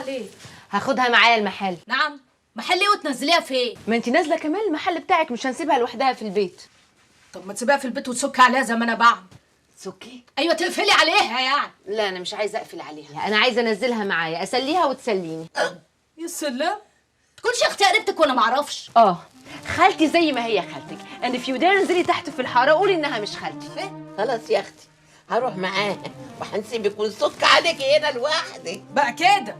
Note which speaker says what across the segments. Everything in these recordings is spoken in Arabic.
Speaker 1: ليه؟
Speaker 2: هاخدها معايا المحل.
Speaker 1: نعم؟ محل ايه وتنزليها فين؟
Speaker 2: ما انت نازله كمان المحل بتاعك، مش هنسيبها لوحدها في البيت.
Speaker 1: طب ما تسيبيها في البيت وتسكي عليها زي ما انا بعمل.
Speaker 2: سكي؟
Speaker 1: ايوه تقفلي عليها يعني.
Speaker 2: لا انا مش عايزه اقفل عليها، انا عايزه انزلها معايا اسليها وتسليني.
Speaker 1: يا سلام، تكونش اختي قريبتك وانا معرفش.
Speaker 2: خالتي زي ما هي خالتك، and if you dare انزلي تحت في الحاره قولي انها مش خالتي.
Speaker 3: خلاص يا اختي هروح معاها وهنسيبك ونسك عليكي هنا لوحدك
Speaker 1: بقى كده.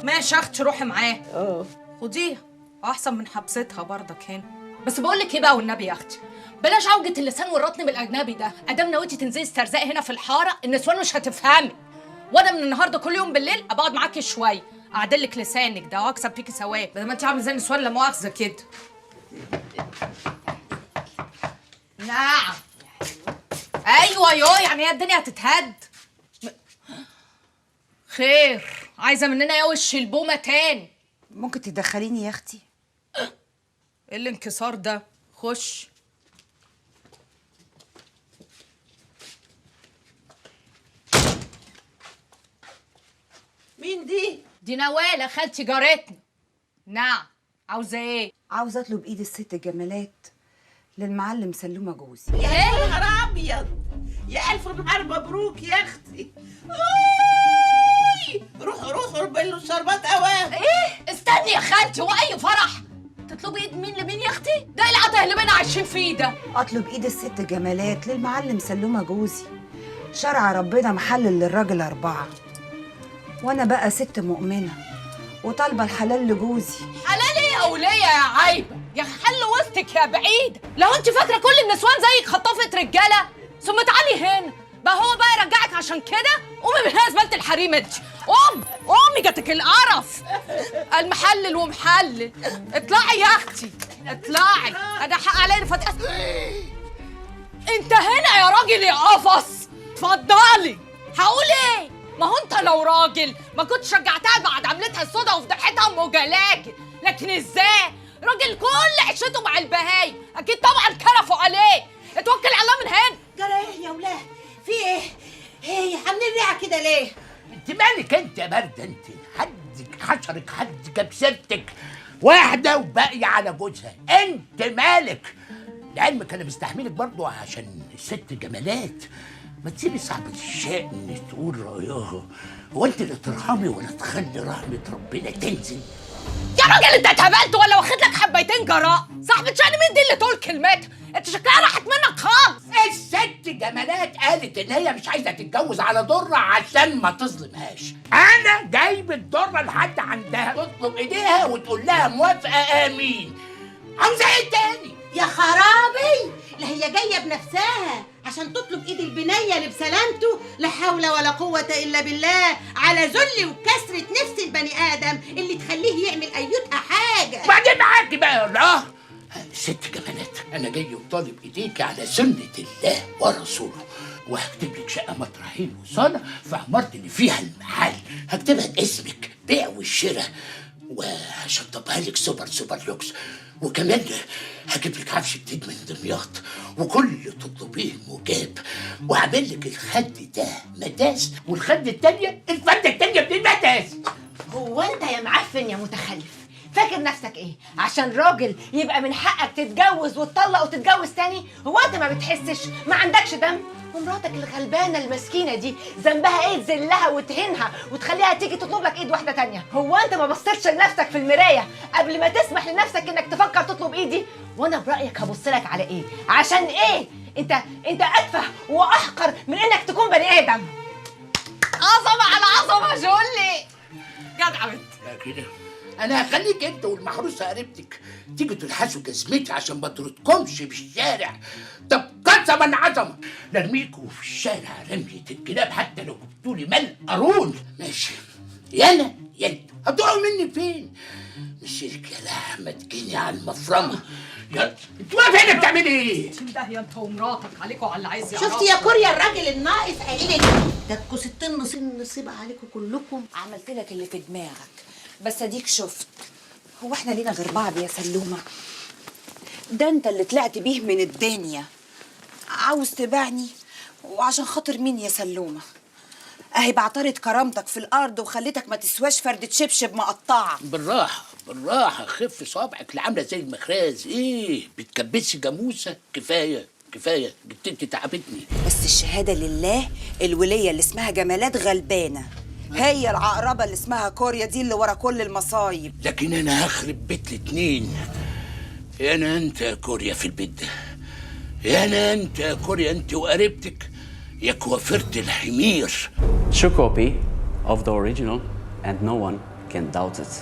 Speaker 1: ماشي يا اختي روحي معاها.
Speaker 3: اه
Speaker 1: خديها احسن من حبستها برضك هنا. بس بقول لك ايه بقى والنبي يا اختي، بلاش عوجة اللسان والرطن بالاجنبي ده. ادام نويتي تنزلي استرزاقي هنا في الحاره النسوان مش هتفهمي. وانا من النهارده كل يوم بالليل ابقعد معاكي شويه اعدل لك لسانك ده واكسب فيكي ثواب، بدل ما انت عامله زي النسوان لا مؤاخذه كده. نعم. ايوه يعني هي الدنيا هتتهد. خير، عايزه مننا يا وش البومه تاني.
Speaker 4: ممكن تدخليني يا اختي؟
Speaker 1: ايه الانكسار ده؟ خش.
Speaker 3: مين دي؟
Speaker 1: دي نواله خالتي جارتنا. نعم، عاوزه ايه؟
Speaker 4: عاوزه اطلب ايد الست جمالات للمعلم سلومه جوزي.
Speaker 3: يا نهار ابيض، يا الف نهار مبروك يا اختي. روحوا له الشربات اوام.
Speaker 1: ايه؟ استني يا خالتي، هو اي فرح تطلبي ايد مين لمين يا اختي؟ ده العته اللي بينا عايشين فيه ده.
Speaker 4: اطلب ايد الست جمالات للمعلم سلومه جوزي، شرع ربنا محلل للراجل 4، وانا بقى ست مؤمنه وطالبه الحلال لجوزي.
Speaker 1: حلال ايه يا وليه يا عايبه؟ يا حل وسطك يا بعيد. لو انت فاكره كل النسوان زيك خطافه رجاله ثم تعالي هنا بقى هو بقى يرجعك. عشان كده قومي من هنا زباله الحريم انت. قومي جاتك القرف. المحلل ومحلل. اطلعي يا اختي اطلعي، انا حق علينا انت هنا يا راجل يا قفص. اتفضلي. هقول ايه؟ ما هو انت لو راجل ما كنتش رجعتها بعد عملتها السودا وفضحتها ام جلاجل، لكن ازاي؟ راجل كل عيشته مع البهايم، اكيد طبعا كرفوا عليه. اتوكل على الله من هنا.
Speaker 3: جرى ايه يا ولاد؟ في ايه؟ ايه عاملين ريعه كده ليه؟
Speaker 5: انت مالك انت يا برده؟ انت حدك حشرك، حد جاب سيرتك واحده وباقيه على جوزها، انت مالك؟ لعلمك انا مستحملك برضو عشان الست جمالات. ما تسيبي صاحبة الشأن تقول رأيها. هو انت اللي ترحمي ولا تخلي رحمة ربنا تنزل؟
Speaker 1: يا راجل انت اتهبلت ولا واخد لك حبيتين جراء؟ صاحبة شأن مين دي اللي تقول كلمتها؟ انت شكلها راحت منك خالص.
Speaker 5: الست جمالات قالت ان هي مش عايزه تتجوز على ضره عشان ما تظلمهاش. انا جايب الضره لحد عندها تطلب ايديها وتقول لها موافقه امين. عاوزه ايه تاني؟
Speaker 3: يا خرابي، لا هي جايه بنفسها عشان تطلب ايد البنيه بسلامته. لا حول ولا قوه الا بالله، على ذل وكسره نفس البني ادم اللي تخليه يعمل ايتها حاجه.
Speaker 5: وبعدين معاكي بقى يا الله. ست جمالات، انا جاي وطالب ايديك على سنه الله ورسوله، وهكتب لك شقه مطرحين وصاله في عمارتي اللي فيها المحل. هكتبها باسمك بيع والشراء، وهشطبها لك سوبر لوكس، وكمان هجيب لك عفش جديد من دمياط، وكل اللي تطلبيه مجاب، وهعمل لك الخد ده مداس، والخد التانيه الفرده التانيه من المداس.
Speaker 2: هو انت يا معفن يا متخلف فاكر نفسك ايه؟ عشان راجل يبقى من حقك تتجوز وتطلق وتتجوز تاني؟ هو انت ما بتحسش؟ ما عندكش دم؟ ومراتك الغلبانه المسكينه دي ذنبها ايه تذلها وتهينها وتخليها تيجي تطلب لك ايد واحده تانيه؟ هو انت ما بصيتش لنفسك في المرايه قبل ما تسمح لنفسك انك تفكر تطلب ايدي؟ وانا برايك هبص لك على ايه؟ عشان ايه؟ انت اتفه واحقر من انك تكون بني ادم.
Speaker 1: عظمه على عظمه جولي. جدع بنت.
Speaker 5: لا كده انا هخليك انت والمحروسه قريبتك تيجوا تلحسوا جزمتي عشان ما تردكمش في الشارع. طب قسما عظمه نرميكوا في الشارع رميه الكلاب حتى لو جبتولي مال قارون. ماشي يالا هتقعوا مني فين؟ مسيرك يا لحمه تجيني على المفرمه. يلا انت واقفه هنا بتعملي ايه؟
Speaker 1: ده هي انت ومراتك عليكوا على اللي عايز يعرف.
Speaker 3: شفتي يا كوريا الراجل الناقص قايل ده تكوا 60 نصيب عليكم كلكم.
Speaker 4: عملت لك اللي في دماغك، بس اديك شفت. هو احنا لينا غير بعض يا سلومه؟ ده انت اللي طلعت بيه من الدنيا. عاوز تبعني وعشان خاطر مين يا سلومه؟ اهي بعترض كرامتك في الارض وخليتك ما تسواش فردة شبشب مقطعه.
Speaker 5: بالراحه بالراحه، خف صابعك اللي عامله زي المخراز. ايه بتكبسي جاموسه؟ كفايه كفايه، جبتي تعبتني.
Speaker 4: بس الشهاده لله، الوليه اللي اسمها جمالات غلبانه، هي العقربه اللي اسمها كوريا دي اللي ورا كل المصايب.
Speaker 5: لكن انا هخرب بيت الاتنين. يا انا انت يا كوريا في البيت ده، يا انا انت يا كوريا، انت وقريبتك يا كوافرت الحمير.
Speaker 6: True copy of the original and no one can doubt it.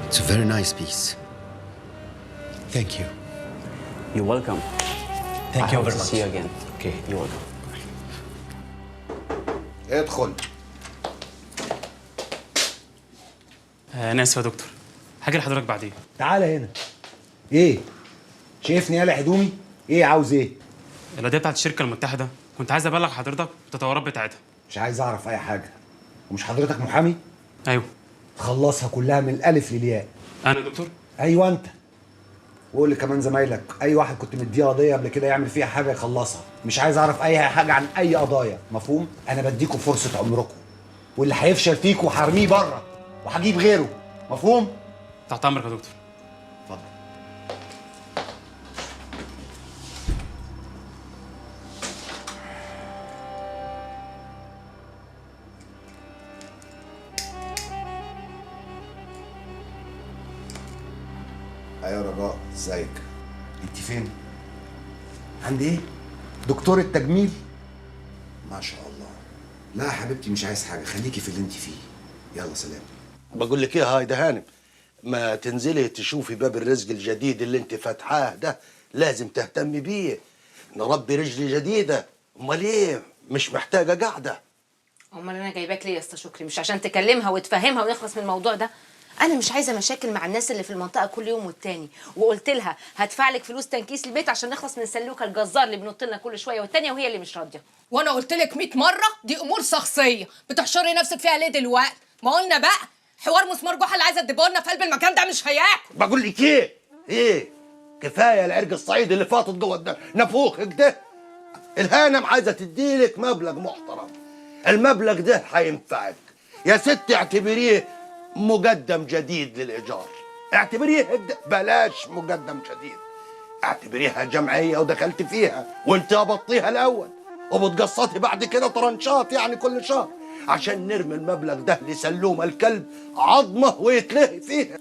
Speaker 7: It's a very nice piece. Thank you.
Speaker 6: You're welcome.
Speaker 7: Thank
Speaker 6: I
Speaker 7: you
Speaker 6: hope
Speaker 7: very
Speaker 6: to
Speaker 7: much.
Speaker 6: see you again. Okay, you're welcome.
Speaker 8: ادخل.
Speaker 9: انا اسف يا دكتور، هاجي لحضرتك بعدين.
Speaker 8: تعالى هنا. ايه؟ شايفني قالع هدومي؟ ايه عاوز ايه؟
Speaker 9: القضيه بتاعت الشركه المتحده كنت عايز ابلغ حضرتك بالتطورات بتاعتها.
Speaker 8: مش عايز اعرف اي حاجه. ومش حضرتك محامي؟
Speaker 9: ايوه.
Speaker 8: خلصها كلها من الالف للياء.
Speaker 9: انا دكتور؟
Speaker 8: ايوه انت. وقول لي كمان زمايلك، اي واحد كنت مديه قضيه قبل كده يعمل فيها حاجه يخلصها. مش عايز اعرف اي حاجه عن اي قضايا، مفهوم؟ انا بديكوا فرصه عمركم، واللي هيفشل فيكوا هرميه بره وهجيب غيره، مفهوم؟
Speaker 9: تحت امرك يا دكتور.
Speaker 8: اتفضل. ايوه رجاء، ازيك؟ انت فين؟ عند ايه؟ دكتور التجميل؟ ما شاء الله. لا يا حبيبتي مش عايز حاجه، خليكي في اللي انت فيه. يلا سلام.
Speaker 10: بقول لك ايه هايدا هانم، ما تنزلي تشوفي باب الرزق الجديد اللي انت فاتحاه ده، لازم تهتمي بيه. نربي رجل جديده، امال ايه؟ مش محتاجه قاعده.
Speaker 2: امال انا جايباك ليه يا اسطى شكري؟ مش عشان تكلمها وتفهمها ونخلص من الموضوع ده؟ انا مش عايزه مشاكل مع الناس اللي في المنطقه كل يوم والتاني، وقلت لها هدفع لك فلوس تنكيس البيت عشان نخلص من سلوكه الجزار اللي بنط لنا كل شويه والتانيه وهي اللي مش راضيه.
Speaker 1: وانا قلت لك 100 مره دي امور شخصيه، بتحشري نفسك فيها ليه دلوقتي؟ ما قلنا بقى حوار مسمار جحا اللي عايزه تدبه لنا في قلب المكان ده مش هياكل.
Speaker 10: بقول لك ايه كفايه العرق الصعيدي اللي فاطط جوه نافوخك ده. الهانم عايزه تديلك مبلغ محترم، المبلغ ده هينفعك يا ست. اعتبريه مقدم جديد للايجار، اعتبريه بلاش مقدم جديد، اعتبريها جمعيه ودخلت فيها وانت قبضتيها الاول وبتقسطي بعد كده طرنشات يعني كل شهر، عشان نرمي المبلغ ده لسلومه الكلب عظمه ويتلهي فيها.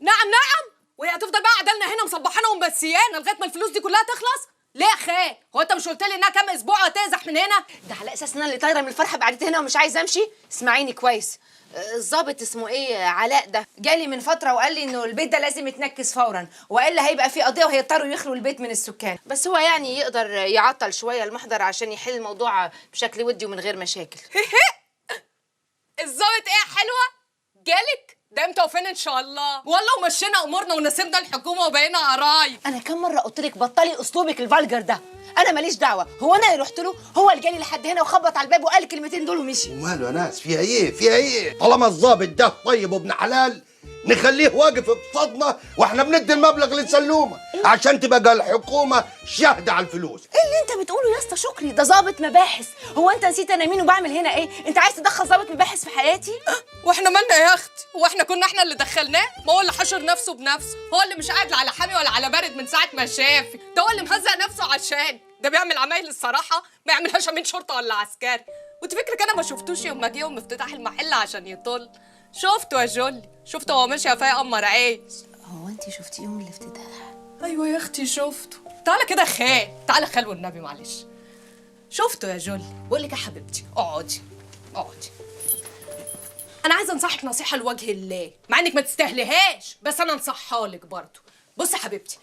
Speaker 1: نعم وهي هتفضل بقى قاعده هنا مصبحانا ومبسيانا لغايه ما الفلوس دي كلها تخلص؟ ليه يا خال؟ هو انت مش قلت لي انها كام اسبوع هتزح من هنا؟
Speaker 2: ده على اساس ان انا اللي طايره من الفرحه بقعدتي هنا ومش عايزه امشي. اسمعيني كويس، الظابط اسمه ايه علاء ده جالي من فتره وقال لي انه البيت ده لازم يتنكس فورا، والا هيبقى فيه قضيه وهيضطروا يخلوا البيت من السكان. بس هو يعني يقدر يعطل شويه المحضر عشان يحل الموضوع بشكل ودي ومن غير مشاكل.
Speaker 1: الظابط ايه حلوه؟ جالك؟ ده امتى وفين ان شاء الله؟ والله ومشينا امورنا ونسيبنا الحكومه وبقينا قرايب.
Speaker 2: انا كم مره قلت لك بطلي اسلوبك الفالجر ده، انا ماليش دعوه. هو انا اللي رحت له؟ هو اللي جالي لحد هنا وخبط على الباب وقال الكلمتين دول ومشي.
Speaker 10: وماله يا ناس؟ فيها ايه؟ طالما الظابط ده طيب وابن حلال نخليه واقف بصدنا واحنا بندي المبلغ لسلومه عشان تبقى الحكومه شاهده على الفلوس.
Speaker 2: ايه اللي انت بتقوله يا اسطى شكري؟ ده ظابط مباحث. هو انت نسيت انا مين وبعمل هنا ايه؟ انت عايز تدخل ظابط مباحث في حياتي؟
Speaker 1: واحنا مالنا يا اختي؟ هو احنا اللي دخلناه؟ ما هو اللي حشر نفسه بنفسه، هو اللي مش قاعد لا على حامي ولا على بارد من ساعه ما شافي، ده هو اللي مهزق نفسه عشان ده بيعمل عمايل الصراحه ما يعملهاش امين شرطه ولا عسكري. وانت فكرك انا ما شفتوش يوم ما جه يوم افتتاح المحل عشان يطل؟ شفته يا جولي، شفته هو ماشي فيا قمر عيش.
Speaker 2: هو انت شفتي يوم الافتتاح؟
Speaker 1: ايوه يا اختي شفته. تعالى كده خال، تعالى خال والنبي معلش. شفته يا جولي. بقول لك يا حبيبتي اقعدي. انا عايزه انصحك نصيحه لوجه الله، مع انك ما تستاهليهاش بس انا انصحها لك برضه. بصي يا حبيبتي،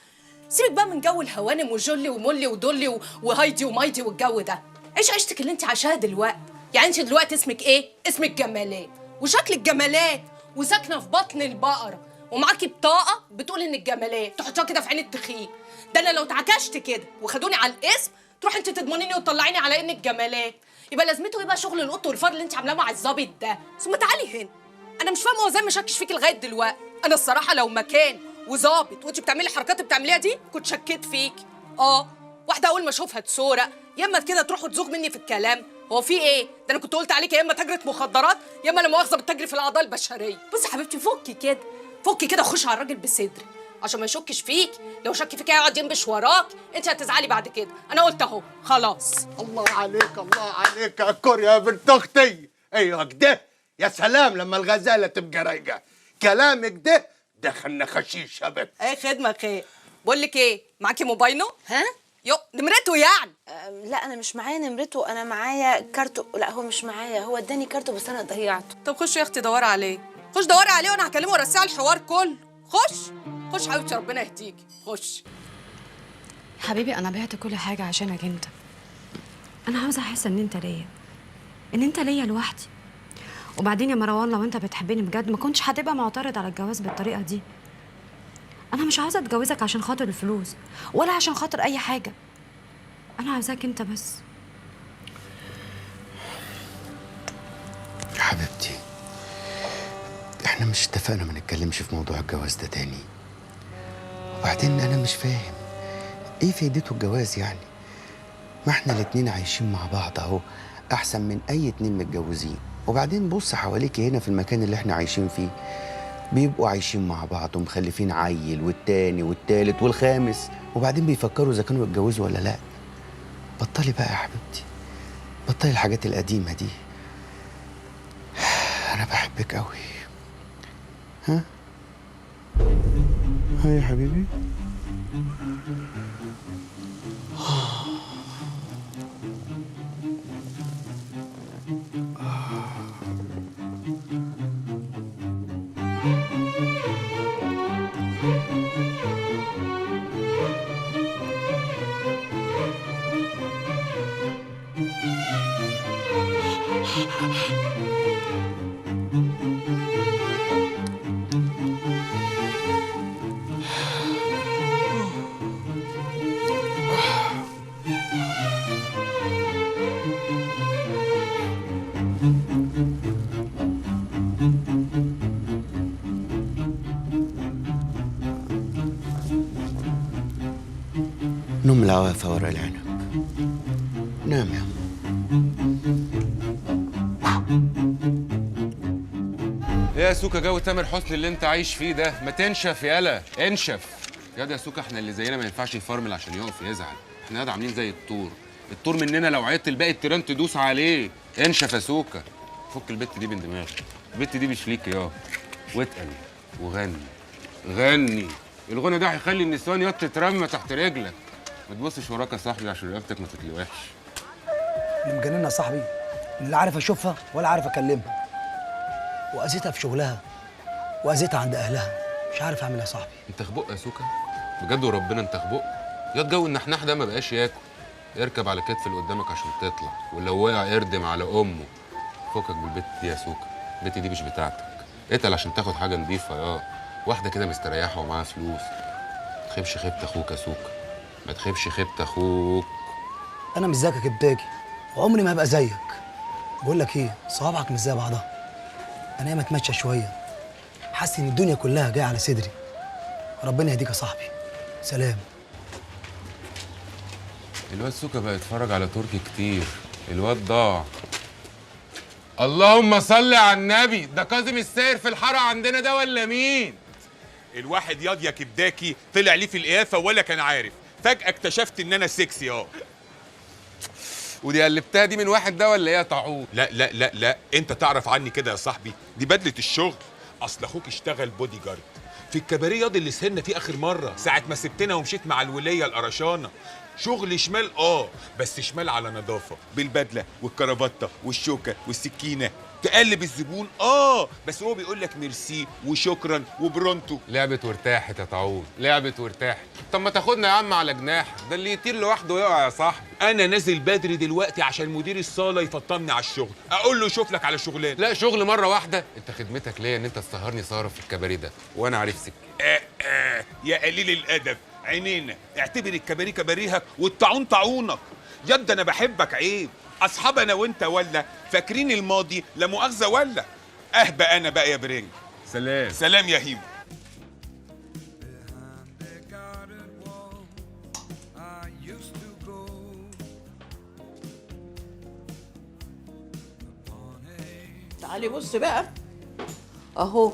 Speaker 1: سيبك بقى من جو الهوانم وجولي ومولي ودولي وهايدي ومايدي والجو ده. عيش عيشتك اللي انت عايشاها دلوقتي. يعني انت دلوقتي اسمك ايه؟ اسمك جمالات، وشكلك جمالات، وساكنه في بطن البقره، ومعاكي بطاقه بتقول انك جمالات، تحطيها كده في عين التخين. ده انا لو اتعكشت كده وخدوني على الاسم تروح انت تضمنيني وتطلعيني على انك جمالات، يبقى لازمته ايه بقى شغل القط والفار اللي انت عاملاه مع الظابط ده؟ ثم تعالي هنا، انا مش فاهمه هو ازاي مشكش فيكي لغايه دلوقتي. انا الصراحه لو مكان وظابط وانت بتعملي الحركات اللي بتعمليها دي كنت شكيت فيكي. واحده اول ما اشوفها تسورق، يا اما كده تروح وتزوغ مني في الكلام، هو في ايه؟ ده انا كنت قلت عليك يا اما تاجرة مخدرات يا اما لا مؤاخذة بتجري في الاعضاء البشرية. بصي يا حبيبتي فكي كده، فكي كده وخشي على الراجل بصدر عشان ما يشكش فيك. لو شك فيك هيقعد ينبش وراك، انت هتزعلي بعد كده. انا قلت اهو خلاص.
Speaker 10: الله عليك الله عليك يا كور يا بنت اختي. ايوه كده. يا سلام لما الغزاله تبقى رايقه. كلامك ده دخلنا خشيش يا بنت.
Speaker 1: اي خدمة خير. بقول لك ايه، معاكي موبايله؟ ها؟ يو نمرته يعني.
Speaker 11: لا انا مش معايا نمرته، انا معايا كارته. لا هو مش معايا، هو اداني كارته بس انا ضيعته.
Speaker 1: طب خشي يا اختي دوري عليه، خش دوري عليه وانا هكلمه وارسيه على الحوار كله. خش حبيبتي ربنا يهديكي. خش
Speaker 12: حبيبي، انا بعت كل حاجه عشانك انت. انا عاوزه احس ان انت ليا لوحدي. وبعدين يا مروان، لو انت بتحبني بجد ما كنتش هتبقى معترض على الجواز بالطريقه دي. انا مش عاوزه اتجوزك عشان خاطر الفلوس ولا عشان خاطر اي حاجه. انا عاوزاك انت بس.
Speaker 7: يا حبيبتي، احنا مش اتفقنا ما نتكلمش في موضوع الجواز ده تاني؟ وبعدين انا مش فاهم ايه فايدته الجواز يعني؟ ما احنا الاتنين عايشين مع بعض اهو، احسن من اي اتنين متجوزين. وبعدين بص حواليك هنا في المكان اللي احنا عايشين فيه، بيبقوا عايشين مع بعض ومخلفين عيل والتاني والتالت والخامس، وبعدين بيفكروا اذا كانوا يتجوزوا ولا لا. بطلي بقى يا حبيبتي، بطلي الحاجات القديمه دي. انا بحبك قوي. ها يا حبيبي. نم العوافة ورق العنب. نام يا أم.
Speaker 13: ايه يا سوكا جو تامر حسني اللي انت عايش فيه ده؟ ما تنشف يالا، انشف ياض يا سوكا. احنا اللي زينا ما ينفعش يفرمل عشان يقف يزعل. احنا ياض عاملين زي الطور مننا لو عيطت الباقي التيران تدوس عليه. انشف يا سوكا، فك البت دي من دماغك. البت دي مش ليك ياض. واتقل وغني. الغنى ده هيخلي النسوان ياض تترمى تحت رجلك. ما تبصش وراك يا صاحبي عشان رقبتك ما تتلوحش.
Speaker 14: مجننة يا صاحبي، لا عارف اشوفها ولا عارف اكلمها، واذيتها في شغلها واذيتها عند اهلها، مش عارف اعمل ايه يا صاحبي.
Speaker 13: انت خبق يا سوكا بجد وربنا، انت خبق يا جو. النحناح ده ما بقاش ياكل. اركب على كتف اللي قدامك عشان تطلع، ولو وقع اردم على امه. فكك بالبت دي يا سوكا، البت دي مش بتاعتك. اتقل عشان تاخد حاجه نظيفه يا واحده كده مستريحه ومعاها فلوس. ما تخيبش خيبه اخوك يا سوكا، ما تخيبش خيبه اخوك.
Speaker 14: انا مش زيك يا كبتاجي، وعمري ما هبقى زيك. بقول لك ايه، صوابعك مش زي بعضها. انا ياما اتمشى شويه، حاسس ان الدنيا كلها جايه على صدري. ربنا يهديك يا صاحبي، سلام.
Speaker 13: الواد سوكا بقى يتفرج على تركي كتير، الواد ضاع. اللهم صل على النبي، ده كاظم الساير في الحاره عندنا ده ولا مين؟
Speaker 15: الواحد ياض يا كبداكي طلع ليه في القيافه ولا كان عارف، فجاه اكتشفت ان انا سكسي اه.
Speaker 13: ودي قلبتها دي من واحد ده ولا ايه يا طاعون؟
Speaker 15: لا لا لا لا، انت تعرف عني كده يا صاحبي، دي بدله الشغل. اصل اخوك اشتغل بودي جارد في الكباريه ياض اللي سهرنا فيه اخر مره ساعه ما سبتنا ومشيت مع الوليه القرشانه. شغل شمال بس شمال على نظافه، بالبدله والكرافته والشوكه والسكينه، تقلب الزبون بس هو بيقول لك ميرسي وشكرا وبرونتو.
Speaker 13: لعبت وارتاحت يا طاعون، لعبت وارتاحت. طب ما تاخدنا يا عم على جناح، ده اللي يطير لوحده يقع يا صاحبي.
Speaker 15: انا نازل بدري دلوقتي عشان مدير الصاله يفطمني على الشغل، اقول له شوف لك على شغلانه.
Speaker 13: لا شغل مره واحده، انت خدمتك ليا ان انت تسهرني سهره في الكباريه ده وانا عارف سكه.
Speaker 15: يا قليل الادب، عينينا اعتبر الكباريه كباريهك والطاعون طاعونك. يد انا بحبك عيب، اصحاب انا وانت ولا فاكرين الماضي لا مؤاخذه ولا اهبى. انا بقى يا برنج،
Speaker 13: سلام
Speaker 15: سلام يا هيم.
Speaker 16: تعالي بصي بقى اهو،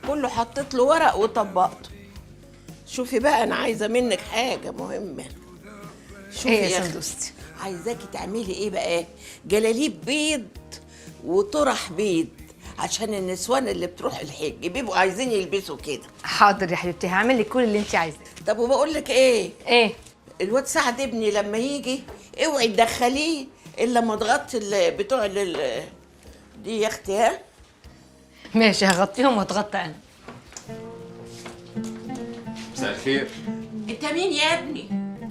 Speaker 16: كله حطيت له ورق وطبقته. شوفي بقى انا عايزه منك حاجه مهمه. شوفي
Speaker 2: إيه يا
Speaker 16: يا أختي،
Speaker 2: سندوستي؟
Speaker 16: عايزاكي تعملي ايه بقى؟ جلاليب بيض وطرح بيض، عشان النسوان اللي بتروح الحج بيبقوا عايزين يلبسوا كده.
Speaker 2: حاضر يا حبيبتي، هعمل لك كل اللي انت عايزاه.
Speaker 16: طب وبقول لك ايه؟
Speaker 2: ايه؟
Speaker 16: الواد سعد ابني لما يجي اوعي تدخليه الا لما تغطي بتوع دي يا اختي. ها
Speaker 2: ماشي، هغطيهم واتغطى انا.
Speaker 17: مساء الخير.
Speaker 16: انت مين يا ابني؟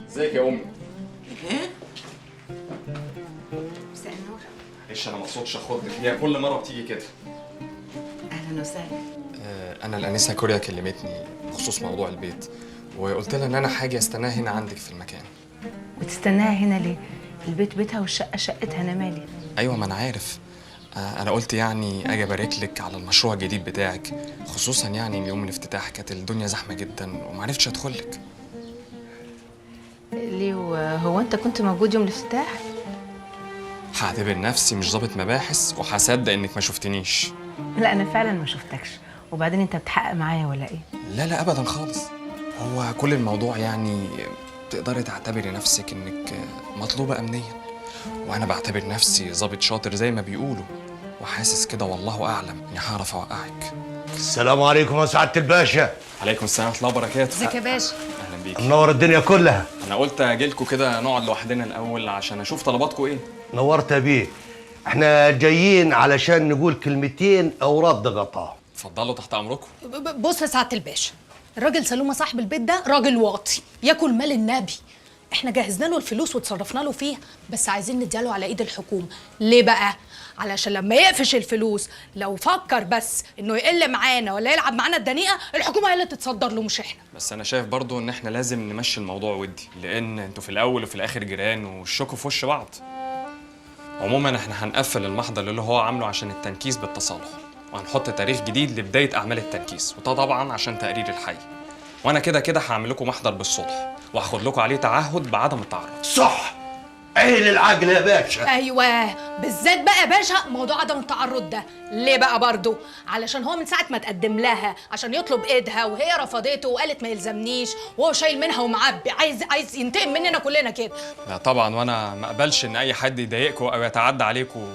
Speaker 17: ازيك يا امي؟
Speaker 16: ايه؟
Speaker 2: مساء النور.
Speaker 17: معلش انا ما اقصدش اخضك، هي كل مره بتيجي كده.
Speaker 2: اهلا وسهلا.
Speaker 17: انا الانسه كوريا كلمتني بخصوص موضوع البيت، وقلت لها ان انا حاجه استناها هنا عندك في المكان.
Speaker 2: وتستناها هنا ليه؟ البيت بيتها والشقه شقتها، انا مالي.
Speaker 17: ايوه ما انا عارف. انا قلت يعني اجي ابارك لك على المشروع الجديد بتاعك، خصوصا يعني ان يوم الافتتاح كانت الدنيا زحمه جدا وما عرفتش ادخل لك.
Speaker 2: ليه؟ هو انت كنت موجود يوم الافتتاح؟
Speaker 17: هعتبر نفسي مش ضابط مباحث وهصدق انك ما شفتنيش.
Speaker 2: لا انا فعلا ما شفتكش. وبعدين انت بتحقق معايا ولا ايه؟
Speaker 17: لا لا ابدا خالص. هو كل الموضوع يعني تقدري تعتبري نفسك انك مطلوبه امنيا، وانا بعتبر نفسي ضابط شاطر زي ما بيقولوا، وحاسس كده والله اعلم اني هعرف اوقعك.
Speaker 10: السلام عليكم يا سعاده الباشا.
Speaker 17: عليكم السلام ورحمه الله وبركاته.
Speaker 2: ازيك يا باشا؟
Speaker 17: اهلا بيك.
Speaker 10: منور الدنيا كلها.
Speaker 17: انا قلت اجيلكوا كده نقعد لوحدنا الاول عشان اشوف طلباتكم ايه.
Speaker 10: نورت يا بيه. احنا جايين علشان نقول كلمتين او رد غطاء.
Speaker 17: اتفضلوا تحت امركم.
Speaker 1: بص يا سعاده الباشا، الراجل سلومه صاحب البيت ده راجل واطي ياكل مال النبي. احنا جهزنا له الفلوس وتصرفنا له فيها، بس عايزين نديها على ايد الحكومه. ليه بقى؟ علشان لما يقفش الفلوس لو فكر بس انه يقل معانا ولا يلعب معانا الدنيئه، الحكومه هي اللي تتصدر له مش احنا.
Speaker 17: بس انا شايف برضو ان احنا لازم نمشي الموضوع ودي، لان انتوا في الاول وفي الاخر جيران وشكوا في وش بعض. عموما احنا هنقفل المحضر اللي هو عامله عشان التنكيس بالتصالح، وهنحط تاريخ جديد لبدايه اعمال التنكيس، وده طبعا عشان تقرير الحي. وانا كده كده هعمل لكم محضر بالصلح، وهاخد لكم عليه تعهد بعدم التعرض.
Speaker 10: صح، عين العقل يا باشا.
Speaker 1: ايوه بالذات بقى يا باشا موضوع عدم التعرض ده. ليه بقى برضو؟ علشان هو من ساعه ما تقدم لها عشان يطلب ايدها وهي رفضته وقالت ما يلزمنيش، وهو شايل منها ومعبي، عايز ينتقم مننا كلنا كده.
Speaker 17: لا طبعا، وانا ما اقبلش ان اي حد يضايقكم او يتعدى عليكم